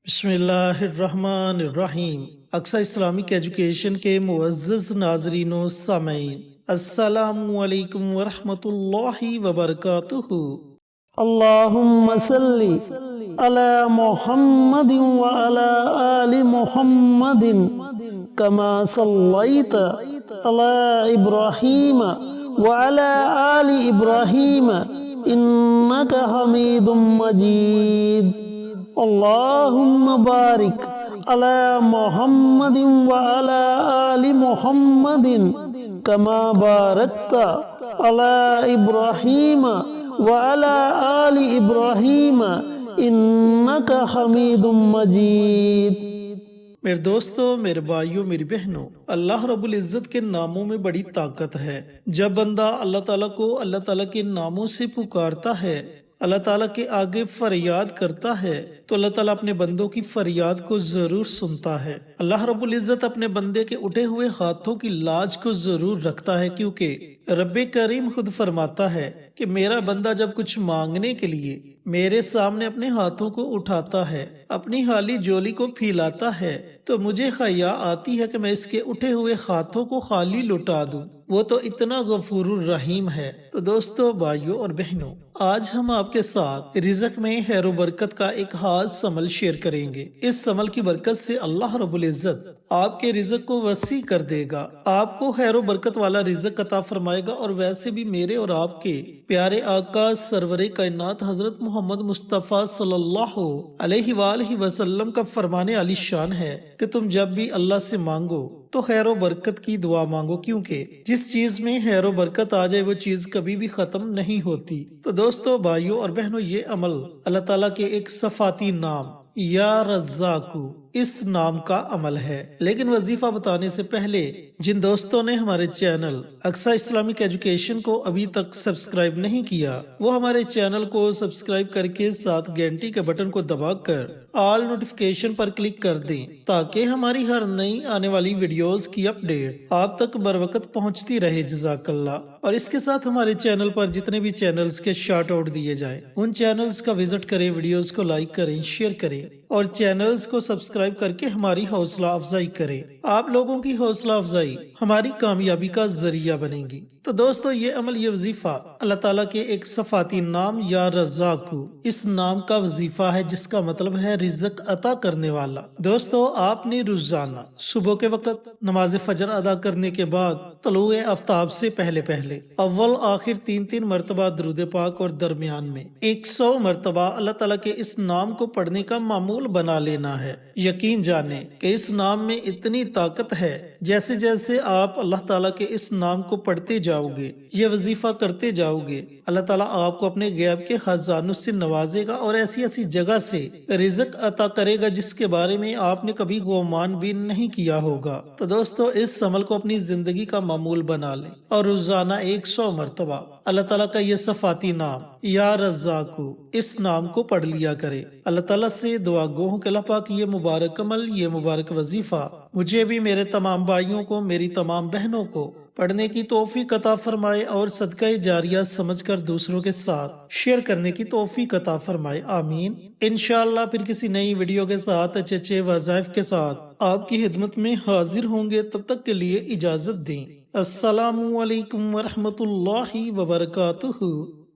بسم اللہ الرحمن الرحیم۔ اقصی اسلامک ایجوکیشن کے معزز ناظرین و سامعین، السلام علیکم ورحمۃ اللہ وبرکاتہ۔ اللہم صلی علی محمد وعلی آل محمد کما صلیت علی ابراہیم وعلی آل ابراہیم انک حمید مجید۔ اللہم بارک علی محمد وعلی آل محمد کما بارکت علی ابراہیم وعلی آل ابراہیم انک حمید مجید۔ میرے دوستو، میرے بھائیوں، میری بہنوں، اللہ رب العزت کے ناموں میں بڑی طاقت ہے۔ جب بندہ اللہ تعالیٰ کو اللہ تعالیٰ کے ناموں سے پکارتا ہے، اللہ تعالیٰ کے آگے فریاد کرتا ہے، تو اللہ تعالیٰ اپنے بندوں کی فریاد کو ضرور سنتا ہے۔ اللہ رب العزت اپنے بندے کے اٹھے ہوئے ہاتھوں کی لاج کو ضرور رکھتا ہے، کیونکہ رب کریم خود فرماتا ہے کہ میرا بندہ جب کچھ مانگنے کے لیے میرے سامنے اپنے ہاتھوں کو اٹھاتا ہے، اپنی حالی جولی کو پھیلاتا ہے، تو مجھے حیا آتی ہے کہ میں اس کے اٹھے ہوئے ہاتھوں کو خالی لٹا دوں۔ وہ تو اتنا غفور الرحیم ہے۔ تو دوستو، بھائیوں اور بہنوں، آج ہم آپ کے ساتھ رزق میں خیر و برکت کا ایک خاص عمل شیئر کریں گے۔ اس عمل کی برکت سے اللہ رب العزت آپ کے رزق کو وسیع کر دے گا، آپ کو خیر و برکت والا رزق عطا فرمائے گا۔ اور ویسے بھی میرے اور آپ کے پیارے آقا سرور کائنات حضرت محمد مصطفیٰ صلی اللہ علیہ وآلہ وسلم کا فرمان عالی شان ہے کہ تم جب بھی اللہ سے مانگو تو خیر و برکت کی دعا مانگو، کیونکہ جس چیز میں خیر و برکت آ جائے وہ چیز کبھی بھی ختم نہیں ہوتی۔ تو دوستو، بھائیوں اور بہنوں، یہ عمل اللہ تعالیٰ کے ایک صفاتی نام یا رزاقو اس نام کا عمل ہے۔ لیکن وظیفہ بتانے سے پہلے جن دوستوں نے ہمارے چینل اقصی اسلامک ایجوکیشن کو ابھی تک سبسکرائب نہیں کیا، وہ ہمارے چینل کو سبسکرائب کر کے ساتھ گھنٹی کے بٹن کو دبا کر آل نوٹیفیکیشن پر کلک کر دیں، تاکہ ہماری ہر نئی آنے والی ویڈیوز کی اپڈیٹ آپ تک بر وقت پہنچتی رہے۔ جزاک اللہ۔ اور اس کے ساتھ ہمارے چینل پر جتنے بھی چینلز کے شارٹ آؤٹ دیے جائیں، ان چینلز کا وزٹ کریں، ویڈیوز کو لائک کریں، شیئر کریں اور چینلز کو سبسکرائب کر کے ہماری حوصلہ افزائی کریں۔ آپ لوگوں کی حوصلہ افزائی ہماری کامیابی کا ذریعہ بنے گی۔ تو دوستو، یہ عمل، یہ وظیفہ اللہ تعالیٰ کے ایک صفاتی نام یا رزاقو اس نام کا وظیفہ ہے، جس کا مطلب ہے رزق عطا کرنے والا۔ دوستو، آپ نے روزانہ صبح کے وقت نماز فجر ادا کرنے کے بعد طلوع آفتاب سے پہلے اول آخر 3 مرتبہ درود پاک اور درمیان میں 100 مرتبہ اللہ تعالیٰ کے اس نام کو پڑھنے کا معمول بنا لینا ہے۔ یقین جانیں کہ اس نام میں اتنی طاقت ہے، جیسے جیسے آپ اللہ تعالیٰ کے اس نام کو پڑھتے جاؤ گے، یہ وظیفہ کرتے جاؤ گے، اللہ تعالیٰ آپ کو اپنے غیب کے خزانوں سے نوازے گا اور ایسی ایسی جگہ سے رزق عطا کرے گا جس کے بارے میں آپ نے کبھی گمان بھی نہیں کیا ہوگا۔ تو دوستو، اس عمل کو اپنی زندگی کا معمول بنا لیں اور روزانہ 100 مرتبہ اللہ تعالیٰ کا یہ صفاتی نام یا رزاقو اس نام کو پڑھ لیا کرے۔ اللہ تعالیٰ سے دعا گو ہوں کہ اللہ پاک یہ مبارک عمل، یہ مبارک وظیفہ مجھے بھی، میرے تمام بھائیوں کو، میری تمام بہنوں کو پڑھنے کی توفیق عطا فرمائے اور صدقہ جاریہ سمجھ کر دوسروں کے ساتھ شیئر کرنے کی توفیق عطا فرمائے، آمین۔ انشاءاللہ پھر کسی نئی ویڈیو کے ساتھ اچھے وظائف کے ساتھ آپ کی خدمت میں حاضر ہوں گے۔ تب تک کے لیے اجازت دیں۔ السلام علیکم ورحمۃ اللہ وبرکاتہ۔